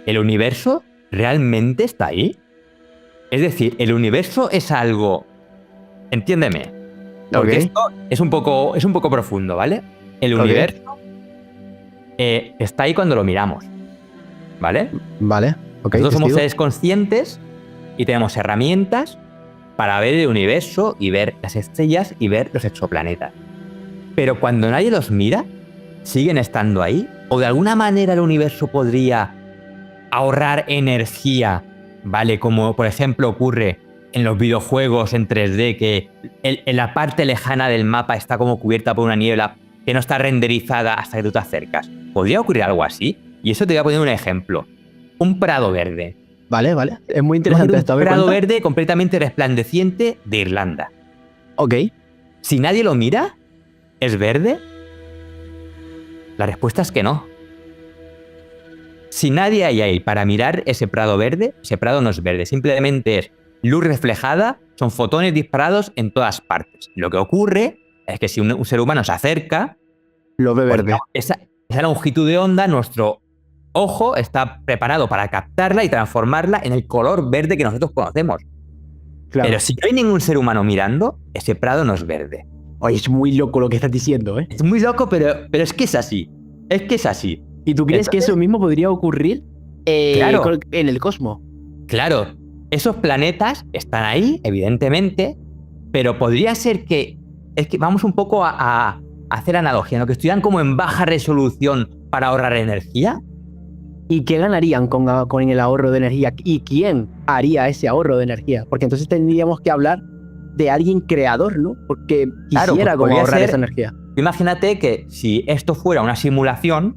¿el universo realmente está ahí? Es decir, ¿el universo es algo? Entiéndeme. Porque esto es un poco profundo, ¿vale? El universo está ahí cuando lo miramos, ¿vale? Vale, ok. Nosotros somos seres conscientes y tenemos herramientas para ver el universo y ver las estrellas y ver los exoplanetas. Pero cuando nadie los mira, ¿siguen estando ahí? ¿O de alguna manera el universo podría ahorrar energía, ¿vale? Como por ejemplo ocurre en los videojuegos en 3D, que en la parte lejana del mapa está como cubierta por una niebla que no está renderizada hasta que tú te acercas. ¿Podría ocurrir algo así? Y eso te voy a poner un ejemplo. Un prado verde. Vale. Es muy interesante esto. Un prado verde completamente resplandeciente de Irlanda. Ok. Si nadie lo mira, ¿es verde? La respuesta es que no. Si nadie hay ahí para mirar ese prado verde, ese prado no es verde. Simplemente es luz reflejada, son fotones disparados en todas partes. Lo que ocurre es que si un ser humano se acerca, lo ve verde. Esa longitud de onda, nuestro ojo está preparado para captarla y transformarla en el color verde que nosotros conocemos. Claro. Pero si no hay ningún ser humano mirando, ese prado no es verde. Oye, es muy loco lo que estás diciendo, ¿eh? Es muy loco, pero es que es así. Es que es así. ¿Y tú crees que eso mismo podría ocurrir claro, en el cosmos? Claro. Esos planetas están ahí, evidentemente, pero podría ser que... Es que vamos un poco a hacer analogía, ¿no? Que estuvieran como en baja resolución para ahorrar energía. ¿Y qué ganarían con el ahorro de energía? ¿Y quién haría ese ahorro de energía? Porque entonces tendríamos que hablar de alguien creador, ¿no? Porque quisiera como ahorrar esa energía. Imagínate que si esto fuera una simulación,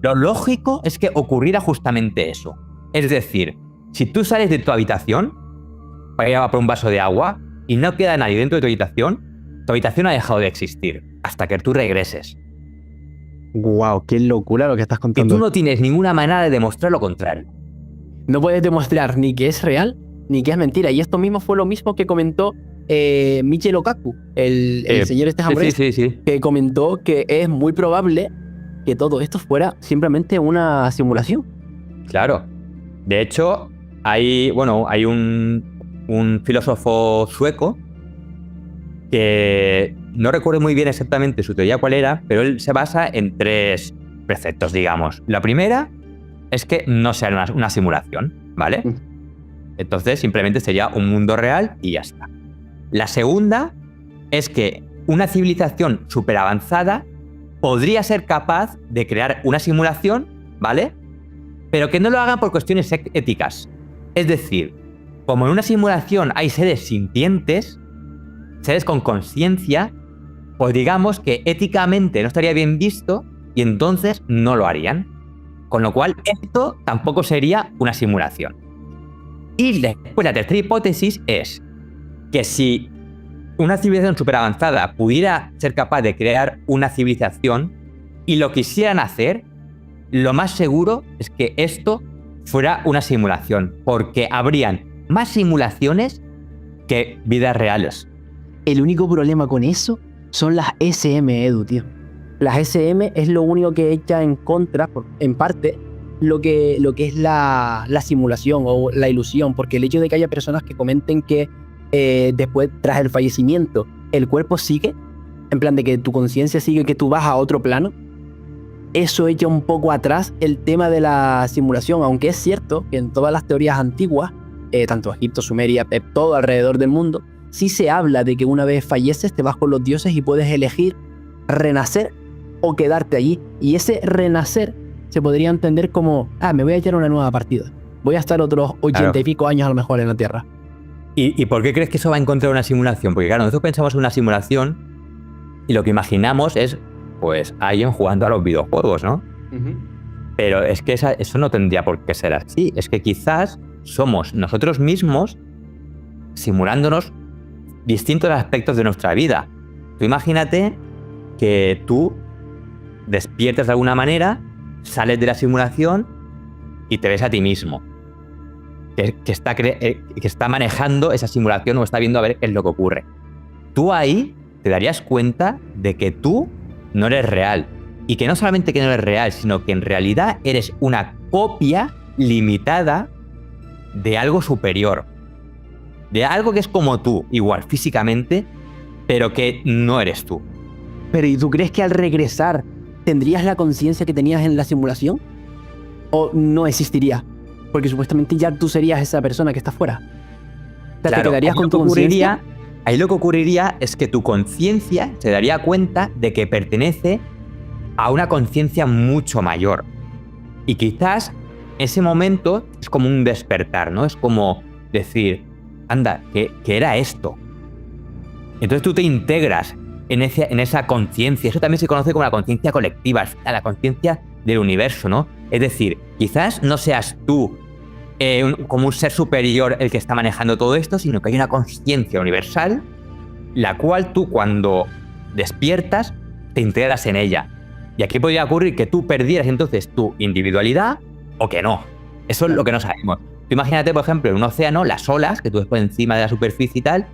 lo lógico es que ocurriera justamente eso. Es decir, si tú sales de tu habitación para ir a por un vaso de agua y no queda nadie dentro de tu habitación ha dejado de existir hasta que tú regreses. Wow, qué locura lo que estás contando. Y tú no tienes ninguna manera de demostrar lo contrario. No puedes demostrar ni que es real ni que es mentira. Y esto mismo fue lo mismo que comentó Michio Kaku, el señor este japonés, que comentó que es muy probable que todo esto fuera simplemente una simulación. Claro. De hecho, hay un filósofo sueco que no recuerdo muy bien exactamente su teoría cuál era, pero él se basa en 3 preceptos, digamos. La primera es que no sea una simulación, ¿vale? Entonces simplemente sería un mundo real y ya está. La segunda es que una civilización súper avanzada podría ser capaz de crear una simulación, ¿vale? Pero que no lo hagan por cuestiones éticas. Es decir, como en una simulación hay seres sintientes, seres con conciencia, pues digamos que éticamente no estaría bien visto y entonces no lo harían. Con lo cual, esto tampoco sería una simulación. Y después la tercera hipótesis es que si una civilización súper avanzada pudiera ser capaz de crear una civilización y lo quisieran hacer, lo más seguro es que esto fuera una simulación, porque habrían más simulaciones que vidas reales. El único problema con eso son las SM, Edu, tío. Las SM es lo único que echa en contra, en parte, lo que es la simulación o la ilusión, porque el hecho de que haya personas que comenten que después, tras el fallecimiento, el cuerpo sigue, en plan de que tu conciencia sigue, que tú vas a otro plano, eso echa un poco atrás el tema de la simulación, aunque es cierto que en todas las teorías antiguas, tanto Egipto, Sumeria, todo alrededor del mundo, sí se habla de que una vez falleces te vas con los dioses y puedes elegir renacer o quedarte allí. Y ese renacer se podría entender como, me voy a echar una nueva partida. Voy a estar otros 80 y pico años a lo mejor en la Tierra. ¿Y por qué crees que eso va a encontrar una simulación? Porque claro, nosotros pensamos en una simulación y lo que imaginamos es, pues, alguien jugando a los videojuegos, ¿no? Pero es que eso no tendría por qué ser así. Es que quizás somos nosotros mismos simulándonos distintos aspectos de nuestra vida. Tú imagínate que tú despiertas de alguna manera, sales de la simulación y te ves a ti mismo. Que está manejando esa simulación o está viendo a ver qué es lo que ocurre. Tú ahí te darías cuenta de que tú no eres real. Y que no solamente que no eres real, sino que en realidad eres una copia limitada de algo superior. De algo que es como tú, igual físicamente, pero que no eres tú. Pero ¿y tú crees que al regresar tendrías la conciencia que tenías en la simulación? ¿O no existiría? Porque supuestamente ya tú serías esa persona que está fuera. O sea, Claro, ¿te quedarías con tu conciencia? ahí lo que ocurriría es que tu conciencia se daría cuenta de que pertenece a una conciencia mucho mayor. Y quizás ese momento es como un despertar, ¿no? Es como decir, anda, ¿qué era esto? Entonces tú te integras en esa conciencia. Eso también se conoce como la conciencia colectiva, la conciencia del universo, ¿no? Es decir, quizás no seas tú como un ser superior el que está manejando todo esto, sino que hay una conciencia universal, la cual tú cuando despiertas te integras en ella. Y aquí podría ocurrir que tú perdieras entonces tu individualidad o que no. Eso es lo que no sabemos. Tú imagínate, por ejemplo, en un océano, las olas que tú ves por encima de la superficie y tal,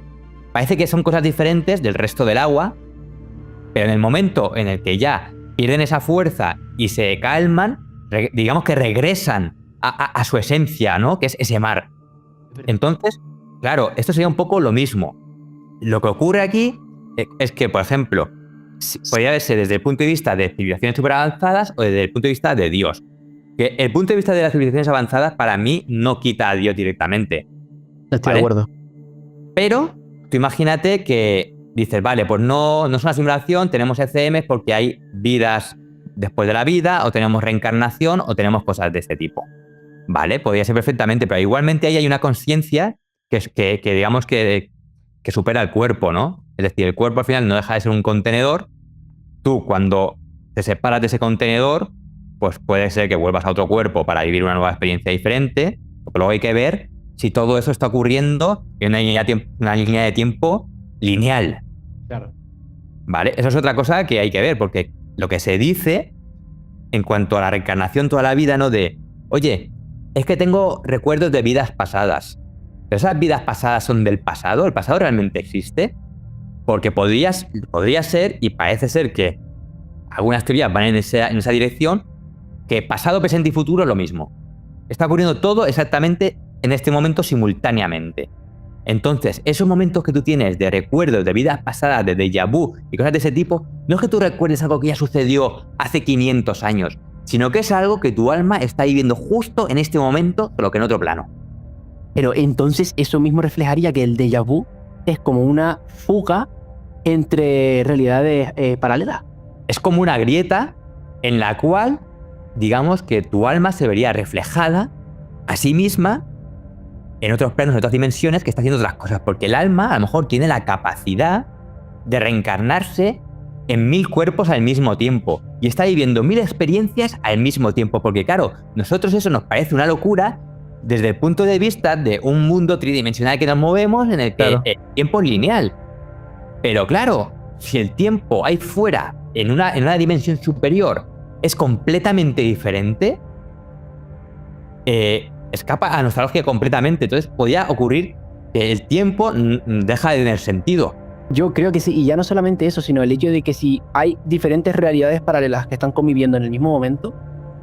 parece que son cosas diferentes del resto del agua, pero en el momento en el que ya pierden esa fuerza y se calman, digamos que regresan a su esencia, ¿no? Que es ese mar. Entonces, claro, esto sería un poco lo mismo. Lo que ocurre aquí es que, por ejemplo, podría verse desde el punto de vista de civilizaciones súper avanzadas o desde el punto de vista de Dios. Que el punto de vista de las civilizaciones avanzadas, para mí, no quita a Dios directamente. Estoy de acuerdo. Pero tú imagínate que dices, vale, pues no es una simulación, tenemos ECM porque hay vidas después de la vida, o tenemos reencarnación, o tenemos cosas de este tipo. Vale, podría ser perfectamente, pero igualmente ahí hay una conciencia que digamos que supera el cuerpo, ¿no? Es decir, el cuerpo al final no deja de ser un contenedor. Tú, cuando te separas de ese contenedor, pues puede ser que vuelvas a otro cuerpo para vivir una nueva experiencia diferente, porque luego hay que ver si todo eso está ocurriendo en una línea de tiempo lineal. Claro. ¿Vale? Eso es otra cosa que hay que ver, porque lo que se dice en cuanto a la reencarnación toda la vida, ¿no? De, oye, es que tengo recuerdos de vidas pasadas. ¿Pero esas vidas pasadas son del pasado? ¿El pasado realmente existe? Porque podría ser, y parece ser que algunas teorías van en esa dirección, que pasado, presente y futuro es lo mismo. Está ocurriendo todo exactamente en este momento simultáneamente. Entonces, esos momentos que tú tienes de recuerdos de vidas pasadas, de déjà vu y cosas de ese tipo, no es que tú recuerdes algo que ya sucedió hace 500 años, sino que es algo que tu alma está viviendo justo en este momento, solo que en otro plano. Pero entonces eso mismo reflejaría que el déjà vu es como una fuga entre realidades paralelas. Es como una grieta en la cual, digamos que tu alma se vería reflejada a sí misma en otros planos, en otras dimensiones, que está haciendo otras cosas. Porque el alma a lo mejor tiene la capacidad de reencarnarse en 1000 cuerpos al mismo tiempo. Y está viviendo 1000 experiencias al mismo tiempo. Porque claro, nosotros eso nos parece una locura desde el punto de vista de un mundo tridimensional que nos movemos en el que el tiempo es lineal. Pero claro, si el tiempo ahí fuera, en una dimensión superior, es completamente diferente, escapa a nuestra lógica completamente. Entonces podría ocurrir que el tiempo deja de tener sentido. Yo creo que sí, y ya no solamente eso, sino el hecho de que si hay diferentes realidades paralelas que están conviviendo en el mismo momento,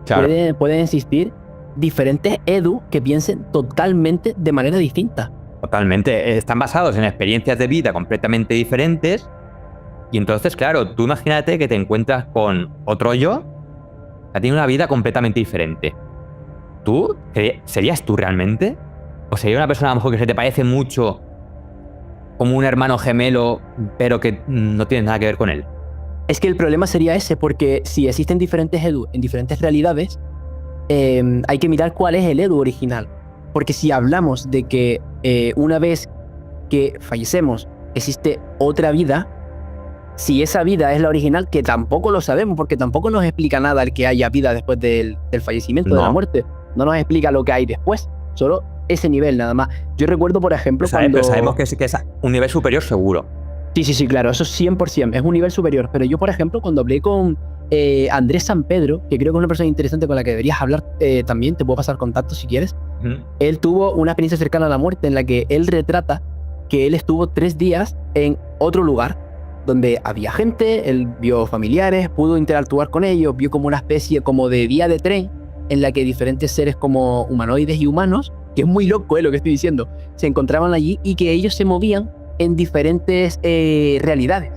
claro, pueden existir diferentes Edu que piensen totalmente de manera distinta. Totalmente. Están basados en experiencias de vida completamente diferentes. Y entonces, claro, tú imagínate que te encuentras con otro yo que tiene una vida completamente diferente. ¿Tú serías tú realmente? ¿O sería una persona a lo mejor que se te parece mucho como un hermano gemelo, pero que no tienes nada que ver con él? Es que el problema sería ese, porque si existen diferentes Edu en diferentes realidades, hay que mirar cuál es el Edu original. Porque si hablamos de que una vez que fallecemos existe otra vida, si esa vida es la original, que tampoco lo sabemos, porque tampoco nos explica nada el que haya vida después del fallecimiento, de la muerte. No nos explica lo que hay después, solo ese nivel nada más. Yo recuerdo, por ejemplo, pero sabemos que es un nivel superior seguro. Sí, claro, eso 100%, es un nivel superior. Pero yo, por ejemplo, cuando hablé con Andrés San Pedro, que creo que es una persona interesante con la que deberías hablar también, te puedo pasar contacto si quieres. Él tuvo una experiencia cercana a la muerte en la que él retrata que él estuvo 3 días en otro lugar donde había gente, él vio familiares, pudo interactuar con ellos, vio como una especie como de vía de tren en la que diferentes seres como humanoides y humanos, que es muy loco lo que estoy diciendo, se encontraban allí y que ellos se movían en diferentes realidades.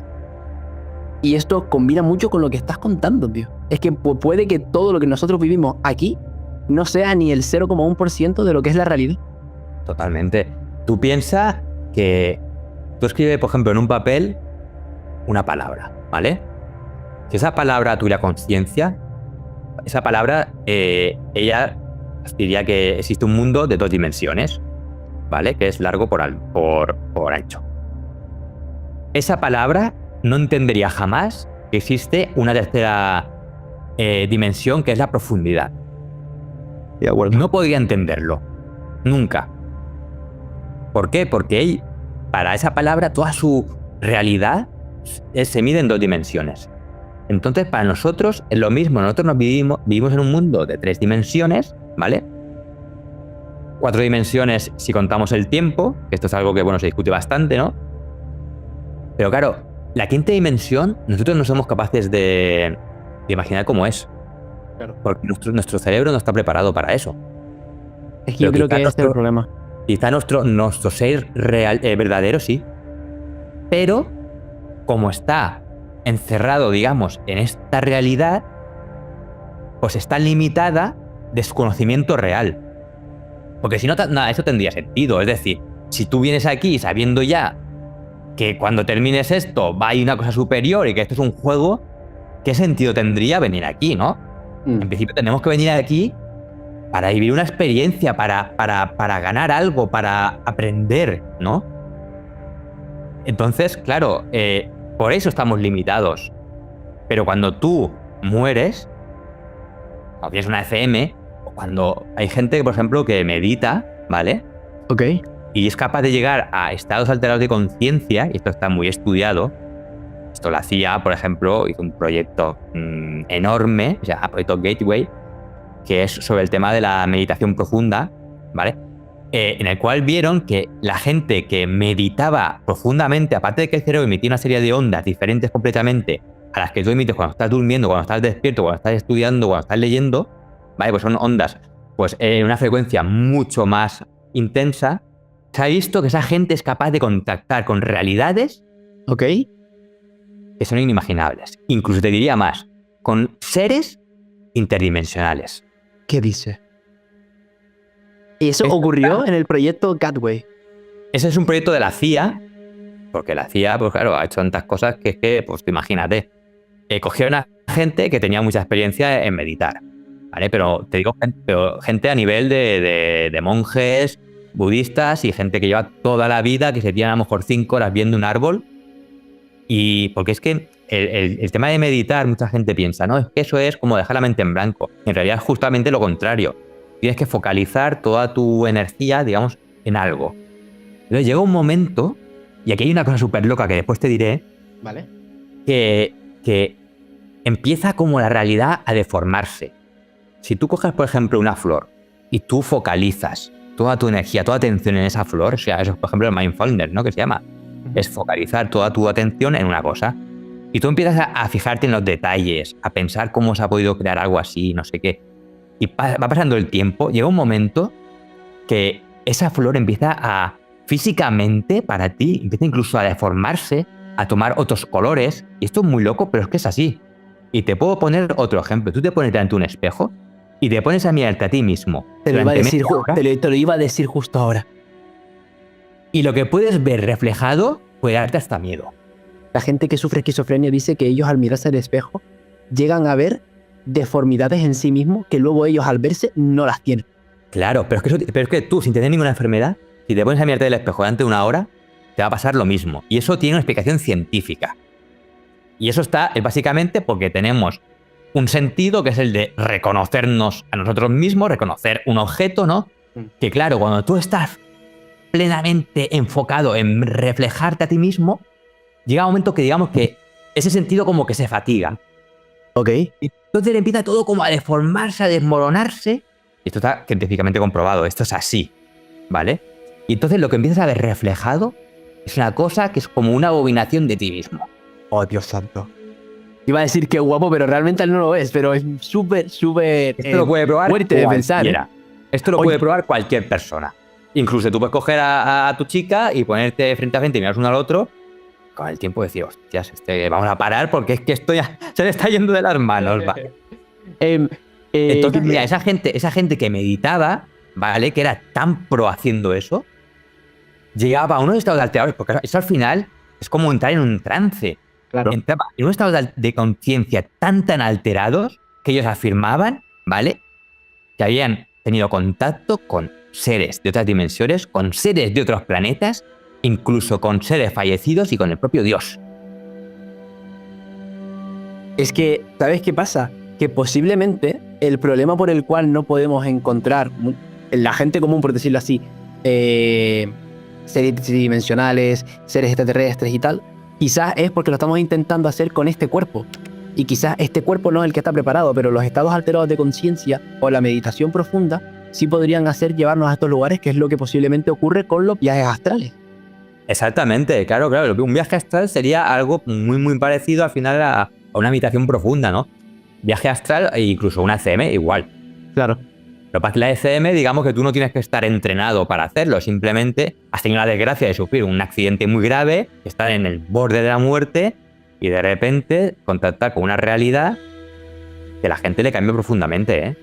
Y esto combina mucho con lo que estás contando, tío. Es que puede que todo lo que nosotros vivimos aquí no sea ni el 0,1% de lo que es la realidad. Totalmente. Tú piensas que tú escribes, por ejemplo, en un papel una palabra, ¿vale? Si esa palabra tuviera conciencia, esa palabra, ella diría que existe un mundo de 2 dimensiones, ¿vale? Que es largo por ancho. Esa palabra no entendería jamás que existe una tercera dimensión, que es la profundidad. De acuerdo. No podría entenderlo. Nunca. ¿Por qué? Porque para esa palabra toda su realidad se mide en 2 dimensiones. Entonces, para nosotros es lo mismo. Nosotros vivimos en un mundo de 3 dimensiones, ¿vale? 4 dimensiones si contamos el tiempo, que esto es algo que, bueno, se discute bastante, ¿no? Pero claro, la 5ª dimensión, nosotros no somos capaces de imaginar cómo es. Claro. Porque nuestro cerebro no está preparado para eso. Es que yo creo que ese es el problema. Quizá nuestro ser real, verdadero, sí. Pero, como está encerrado, digamos, en esta realidad, pues está limitada de su conocimiento real. Porque si no, nada, eso tendría sentido. Es decir, si tú vienes aquí sabiendo ya que cuando termines esto va a ir una cosa superior y que esto es un juego, ¿qué sentido tendría venir aquí, no? En principio tenemos que venir aquí para vivir una experiencia, para ganar algo, para aprender, ¿no? Entonces, claro, por eso estamos limitados. Pero cuando tú mueres, o tienes una ECM, o cuando hay gente, por ejemplo, que medita, ¿vale? Ok. Y es capaz de llegar a estados alterados de conciencia, y esto está muy estudiado. Esto la CIA, por ejemplo, hizo un proyecto enorme, o sea, Proyecto Gateway, que es sobre el tema de la meditación profunda, ¿vale? En el cual vieron que la gente que meditaba profundamente, aparte de que el cerebro emitía una serie de ondas diferentes completamente a las que tú emites cuando estás durmiendo, cuando estás despierto, cuando estás estudiando, cuando estás leyendo, ¿vale? Pues son ondas pues en una frecuencia mucho más intensa. Se ha visto que esa gente es capaz de contactar con realidades, ¿ok?, que son inimaginables. Incluso te diría más, con seres interdimensionales. ¿Qué dice? Y eso ocurrió en el proyecto Gateway. Ese es un proyecto de la CIA, porque la CIA, pues claro, ha hecho tantas cosas que es que, pues imagínate, cogieron a gente que tenía mucha experiencia en meditar, ¿vale? Pero te digo, gente a nivel de monjes, budistas y gente que lleva toda la vida, que se tiran a lo mejor 5 horas viendo un árbol. Y porque es que el tema de meditar, mucha gente piensa, no, es que eso es como dejar la mente en blanco. En realidad es justamente lo contrario. Tienes que focalizar toda tu energía, digamos, en algo. Entonces llega un momento, y aquí hay una cosa súper loca que después te diré, ¿vale?, que empieza como la realidad a deformarse. Si tú coges, por ejemplo, una flor y tú focalizas toda tu energía, toda atención en esa flor, o sea, eso es, por ejemplo, el mindfulness, ¿no?, que se llama. Es focalizar toda tu atención en una cosa. Y tú empiezas a fijarte en los detalles, a pensar cómo se ha podido crear algo así, no sé qué. Y va pasando el tiempo, llega un momento que esa flor empieza a, físicamente, para ti, empieza incluso a deformarse, a tomar otros colores. Y esto es muy loco, pero es que es así. Y te puedo poner otro ejemplo. Tú te pones delante de un espejo y te pones a mirarte a ti mismo. Te lo iba a decir justo ahora. Y lo que puedes ver reflejado puede darte hasta miedo. La gente que sufre esquizofrenia dice que ellos al mirarse al espejo llegan a ver deformidades en sí mismos que luego ellos al verse no las tienen. Claro, pero es que tú, sin tener ninguna enfermedad, si te pones a mirarte del espejo durante 1 hora, te va a pasar lo mismo. Y eso tiene una explicación científica. Y eso es básicamente porque tenemos un sentido que es el de reconocernos a nosotros mismos, reconocer un objeto, ¿no? Que claro, cuando tú estás plenamente enfocado en reflejarte a ti mismo, llega un momento que digamos que ese sentido como que se fatiga. Ok. Y entonces empieza todo como a deformarse, a desmoronarse. Esto está científicamente comprobado, esto es así, ¿vale? Y entonces lo que empiezas a ver reflejado es una cosa que es como una abominación de ti mismo. Oh, Dios santo. Iba a decir que guapo, pero realmente él no lo es, pero es súper Esto lo puede probar fuerte de pensar. Esto lo puede probar cualquier persona. Incluso tú puedes coger a tu chica y ponerte frente a frente y mirar uno al otro. Con el tiempo decir, hostias, vamos a parar porque es que esto ya se le está yendo de las manos. Va. Entonces, mira, esa gente que meditaba, ¿vale? Que era tan pro haciendo eso, llegaba a unos estados alterados, porque eso al final es como entrar en un trance. Claro. Entraba en unos estados de conciencia tan alterados que ellos afirmaban, ¿vale? Que habían tenido contacto con seres de otras dimensiones, con seres de otros planetas, incluso con seres fallecidos y con el propio Dios. Es que, ¿sabes qué pasa? Que posiblemente el problema por el cual no podemos encontrar en la gente común, por decirlo así, seres tridimensionales, seres extraterrestres y tal, quizás es porque lo estamos intentando hacer con este cuerpo. Y quizás este cuerpo no es el que está preparado, pero los estados alterados de conciencia o la meditación profunda sí podrían llevarnos a estos lugares, que es lo que posiblemente ocurre con los viajes astrales. Exactamente, claro. Un viaje astral sería algo muy parecido al final a una meditación profunda, ¿no? Viaje astral e incluso una ECM igual. Claro. Lo que pasa es que la ECM, digamos que tú no tienes que estar entrenado para hacerlo, simplemente has tenido la desgracia de sufrir un accidente muy grave, estar en el borde de la muerte y de repente contactar con una realidad que a la gente le cambia profundamente, ¿eh?